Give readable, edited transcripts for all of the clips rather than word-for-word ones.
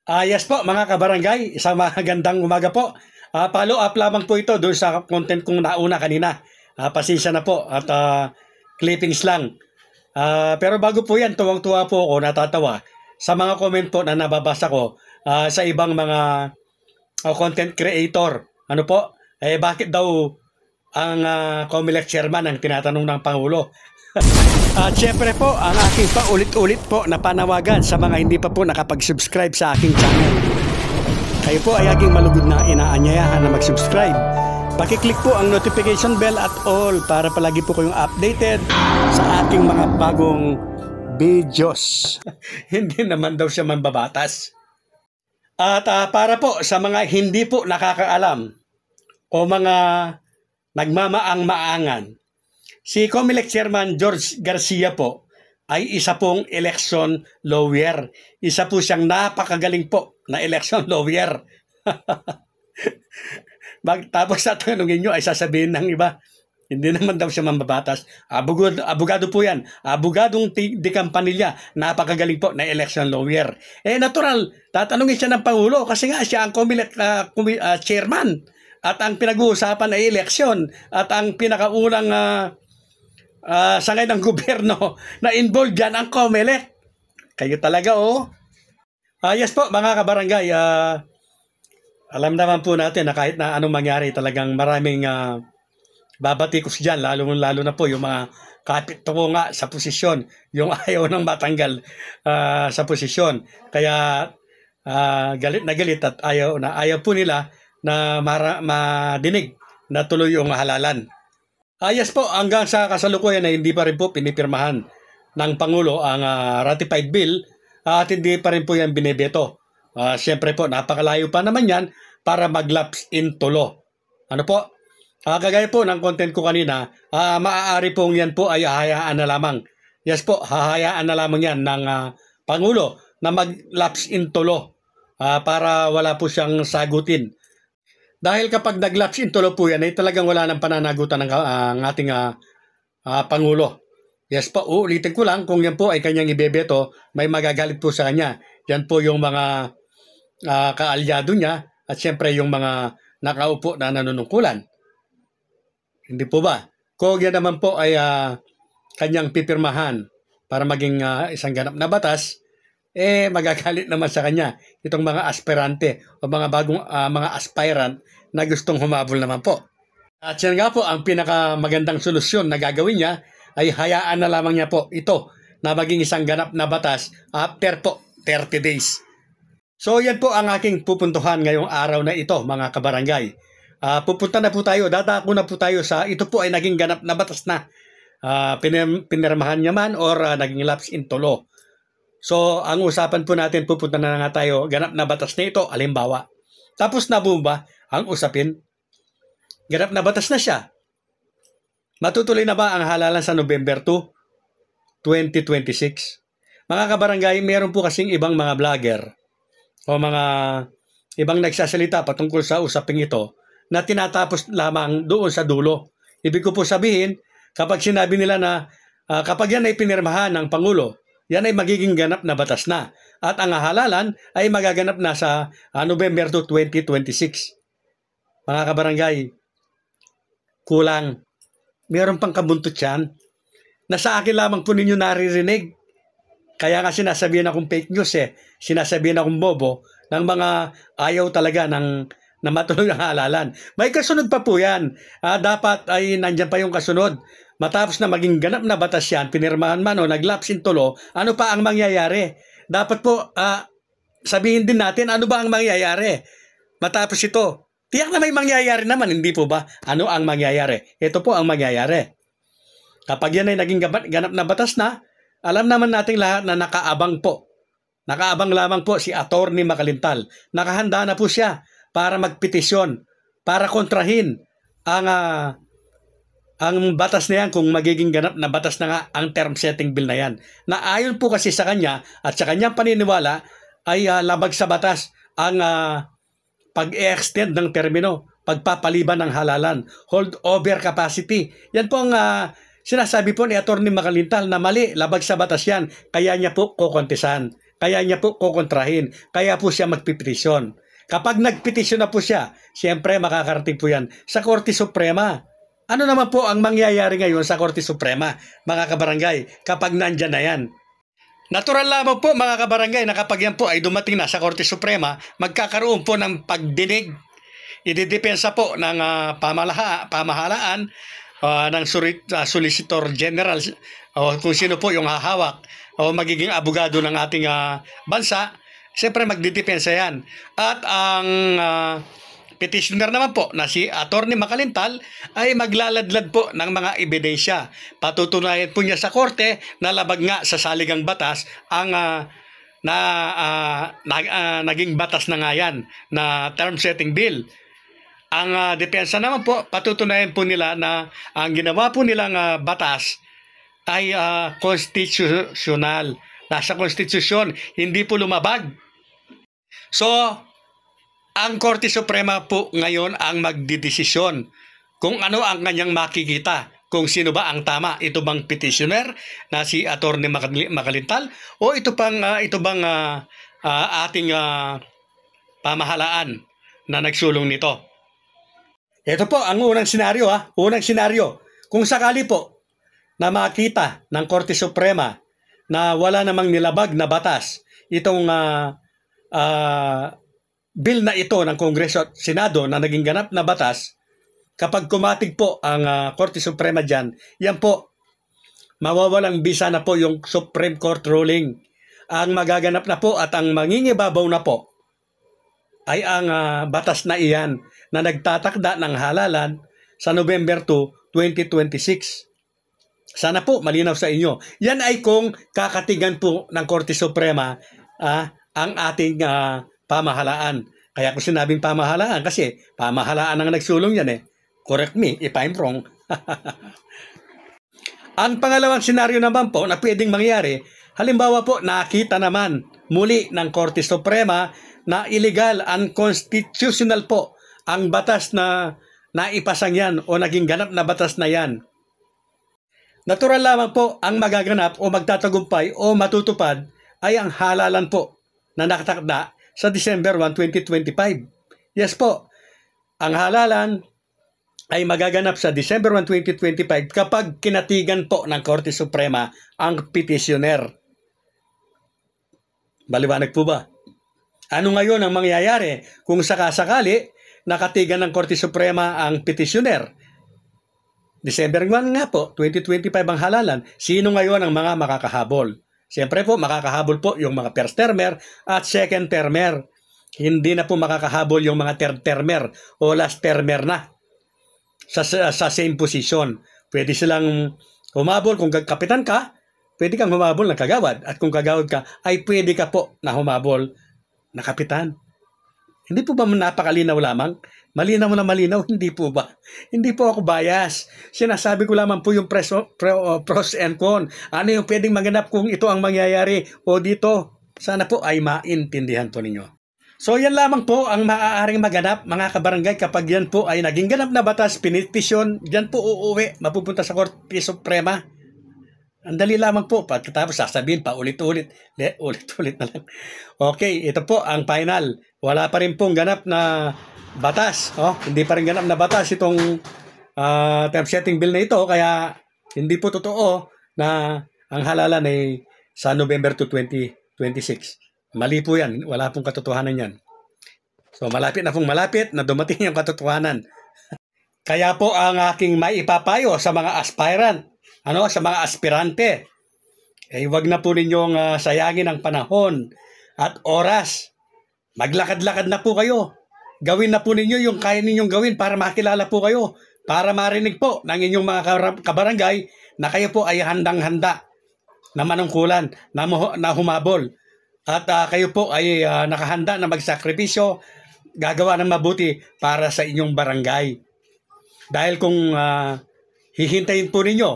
Yes po mga kabarangay, isang magandang umaga po. Follow up lamang po ito doon sa content kong nauna kanina. Pasensya na po at clippings lang. Pero bago po yan, tuwang-tuwa po ako, natatawa sa mga comment po na nababasa ko sa ibang mga content creator. Ano po? Bakit daw ang COMELEC chairman ang tinatanong ng Pangulo? At syempre po, ang aking paulit-ulit po na panawagan sa mga hindi pa po nakapag-subscribe sa aking channel. Kayo po ay aking malugod na inaanyayahan na mag-subscribe. Pakiclick po ang notification bell at all para palagi po kayong updated sa aking mga bagong videos. Hindi naman daw siya mambabatas. At para po sa mga hindi po nakakaalam o mga nagmamaang-maangan, si COMELEC Chairman George Garcia po ay isa pong election lawyer. Isa po siyang napakagaling po na election lawyer. Tapos tatanungin nyo ay sasabihin ng iba, hindi naman daw siya mambabatas. Abogado po yan. Abogadong de Campanilla, napakagaling po na election lawyer. Natural, tatanungin siya ng Pangulo kasi nga siya ang COMELEC chairman. At ang pinag-uusapan ay eleksyon. At ang pinakaunang sangay ng gobyerno na involved dyan ang COMELEC. Kayo talaga, oh. Yes po, mga kabarangay. Alam naman po natin na kahit na anong mangyari, talagang maraming babatikos dyan. Lalo na po yung mga kapit ko nga sa posisyon. Yung ayaw nang matanggal sa posisyon. Kaya galit na galit at ayaw po nila na madinig na tuloy yung halalan. Yes po, hanggang sa kasalukuyan na hindi pa rin po pinipirmahan ng Pangulo ang ratified bill at hindi pa rin po yan binebeto. Siyempre po, napakalayo pa naman yan para mag-lapse into law. Ano po? Kagaya po ng content ko kanina, maaari pong yan po ay hahayaan na lamang. Yes po, hahayaan na lamang yan ng Pangulo na mag-lapse into law para wala po siyang sagutin. Dahil kapag nag-lapse into law po yan, ay talagang wala ng pananagutan ng ating Pangulo. Yes po, uulitin ko lang, kung yan po ay kanyang ibebeto, may magagalit po sa kanya. Yan po yung mga kaalyado niya at siyempre yung mga nakaupo na nanunungkulan. Hindi po ba? Kung yan naman po ay kanyang pipirmahan para maging isang ganap na batas, magagalit naman sa kanya itong mga aspirante o mga bagong mga aspirant na gustong humabol naman po. At yan nga po, ang pinakamagandang solusyon na gagawin niya ay hayaan na lamang niya po ito na maging isang ganap na batas after po 30 days. So yan po ang aking pupuntuhan ngayong araw na ito, mga kabarangay. Pupunta na po tayo, dadako na po tayo sa ito po ay naging ganap na batas na pinirmahan niya man or naging lapse into law. So, ang usapan po natin, pupunta na nga tayo, ganap na batas na ito, halimbawa. Tapos na ba ang usapin? Ganap na batas na siya. Matutuloy na ba ang halalan sa November 2, 2026? Mga kabarangay, meron po kasing ibang mga vlogger o mga ibang nagsasalita patungkol sa usaping ito na tinatapos lamang doon sa dulo. Ibig ko po sabihin, kapag sinabi nila na kapag yan ay pinirmahan ng Pangulo, yan ay magiging ganap na batas na. At ang halalan ay magaganap na sa November 2, 2026. Mga kabarangay, kulang. Meron pang kabuntot yan na sa akin lamang po ninyo naririnig. Kaya nga sinasabihan akong fake news Sinasabihan akong bobo ng mga ayaw talaga na matuloy ang halalan. May kasunod pa po yan. Dapat ay nandyan pa yung kasunod. Matapos na maging ganap na batas yan, pinirmahan man o nag-lapse into law, ano pa ang mangyayari? Dapat po sabihin din natin ano ba ang mangyayari matapos ito. Tiyak na may mangyayari naman, hindi po ba? Ano ang mangyayari? Ito po ang mangyayari. Kapag yan ay naging ganap na batas na, alam naman nating lahat na nakaabang po. Nakaabang lamang po si Atty. Macalintal. Nakahanda na po siya para magpetisyon, para kontrahin ang batas na yan kung magiging ganap na batas na nga ang term setting bill na yan. Na ayon po kasi sa kanya at sa kanyang paniniwala ay labag sa batas ang pag-extend ng termino, pagpapaliban ng halalan, hold over capacity. Yan po ang sinasabi po ni Atty. Macalintal na mali, labag sa batas yan, kaya niya po kukontesan. kaya niya po kukontrahin. Kaya po siya magpipetisyon. Kapag nagpetisyon na po siya, siyempre makakarating po yan sa Korte Suprema. Ano naman po ang mangyayari ngayon sa Korte Suprema, mga kabarangay, kapag nandyan na yan? Natural lamang po, mga kabarangay, na kapag yan po ay dumating na sa Korte Suprema, magkakaroon po ng pagdinig. Ididepensa po ng pamahalaan ng Solicitor General o kung sino po yung hahawak o magiging abogado ng ating bansa. Siyempre magdidepensa yan. At ang petitioner naman po na si Atty. Makalintal ay maglaladlad po ng mga ebidensya. Patutunayan po niya sa korte na labag nga sa saligang batas ang naging batas na nga yan na term setting bill. Ang depensa naman po, patutunayan po nila na ang ginawa po nilang batas ay constitutional. Nasa konstitusyon, hindi po lumabag. So, ang Korte Suprema po ngayon ang magdidesisyon kung ano ang kanyang makikita. Kung sino ba ang tama, ito bang petitioner na si Atty. Makalintal o ito bang ating pamahalaan na nagsulong nito. Ito po ang unang senaryo Unang senaryo. Kung sakali po na makita ng Korte Suprema na wala namang nilabag na batas itong bill na ito ng Kongreso at Senado na naging ganap na batas, kapag kumatig po ang Korte Suprema dyan, yan po, mawawalang bisa na po yung Supreme Court ruling. Ang magaganap na po at ang mangingibabaw na po ay ang batas na iyan na nagtatakda ng halalan sa November 2, 2026. Sana po malinaw sa inyo. Yan ay kung kakatigan po ng Korte Suprema ang ating pamahalaan. Kaya ko sinabing pamahalaan kasi pamahalaan ang nagsulong yan eh. Correct me if I'm wrong. Ang pangalawang senaryo naman po na pwedeng mangyari, halimbawa po nakita naman muli ng Korte Suprema na illegal, unconstitutional po ang batas na naipasang yan o naging ganap na batas na yan. Natural lamang po ang magaganap o magtatagumpay o matutupad ay ang halalan po na nakatakda sa December 1, 2025. Yes po, ang halalan ay magaganap sa December 1, 2025 kapag kinatigan po ng Korte Suprema ang petitioner. Maliwanag po ba? Ano ngayon ang mangyayari kung sakasakali nakatigan ng Korte Suprema ang petitioner? December 1 nga po, 2025 ang halalan. Sino ngayon ang mga makakahabol? Siyempre po, makakahabol po yung mga first termer at second termer. Hindi na po makakahabol yung mga third termer o last termer na sa same position. Pwede silang humabol kung kapitan ka, pwede kang humabol na kagawad. At kung kagawad ka, ay pwede ka po na humabol na kapitan. Hindi po ba napakalinaw lamang? Malinaw na malinaw, hindi po ba? Hindi po ako bias. Sinasabi ko lamang po yung pros and cons. Ano yung pwedeng maganap kung ito ang mangyayari o dito? Sana po ay maintindihan po ninyo. So yan lamang po ang maaaring maganap, mga kabarangay, kapag yan po ay naging ganap na batas, pinitisyon, yan po uuwi, mapupunta sa Korte Suprema. Ang dali lamang po, pagkatapos sasabihin pa ulit-ulit na lang. Okay, ito po ang final. Wala pa rin pong ganap na batas. Hindi pa rin ganap na batas itong term setting bill na ito, kaya hindi po totoo na ang halalan ay sa November 2, 2026. Mali po yan, wala pong katotohanan yan. So malapit na dumating yung katotohanan. Kaya po ang aking maipapayo sa mga aspirant, sa mga aspirante, wag na po ninyong sayangin ang panahon at oras. Maglakad-lakad na po kayo. Gawin na po ninyo yung kaya ninyong gawin para makilala po kayo, para marinig po ng inyong mga kabarangay na kayo po ay handang-handa na manungkulan, na humabol. At kayo po ay nakahanda na magsakripisyo, gagawa ng mabuti para sa inyong barangay. Dahil kung hihintayin po ninyo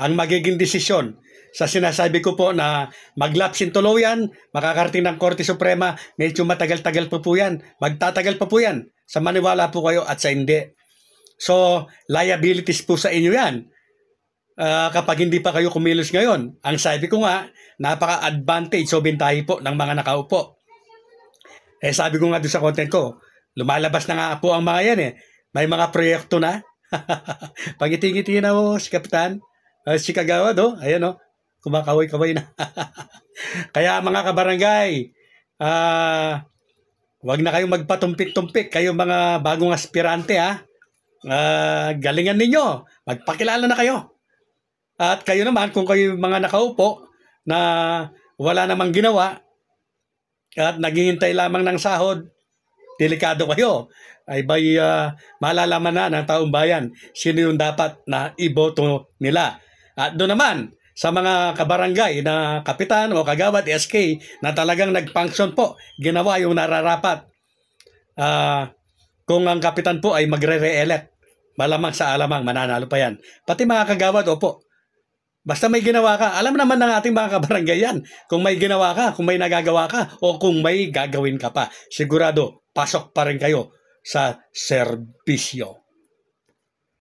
ang magiging desisyon sa sinasabi ko po na maglapsin tuluyan, makakarating ng Korte Suprema, medyo matagal-tagal pa po yan. Magtatagal pa po yan. Sa maniwala po kayo at sa hindi. So, liabilities po sa inyo yan. kapag hindi pa kayo kumilos ngayon. Ang sabi ko nga, napaka-advantage o bentahe po ng mga nakaupo. Sabi ko nga doon sa content ko, lumalabas na nga po ang mga yan May mga proyekto na. Pangiti-ngiti na si Kapitan. Si Kagawad ayan kumakaway-kaway na. Kaya mga kabarangay, wag na kayong magpatumpik-tumpik, kayong mga bagong aspirante galingan ninyo, magpakilala na kayo. At kayo naman, kung kayo mga nakaupo na wala namang ginawa at naghihintay lamang ng sahod, delikado kayo. Malalaman na ng taong bayan sino yung dapat na iboto nila. At doon naman, sa mga kabarangay na kapitan o kagawad SK na talagang nag-function po, ginawa yung nararapat. Kung ang kapitan po ay magre-re-elect, malamang sa alamang mananalo pa yan. Pati mga kagawad, opo. Basta may ginawa ka, alam naman ng ating mga kabarangay yan. Kung may ginawa ka, kung may nagagawa ka, o kung may gagawin ka pa, sigurado, pasok pa rin kayo sa serbisyo.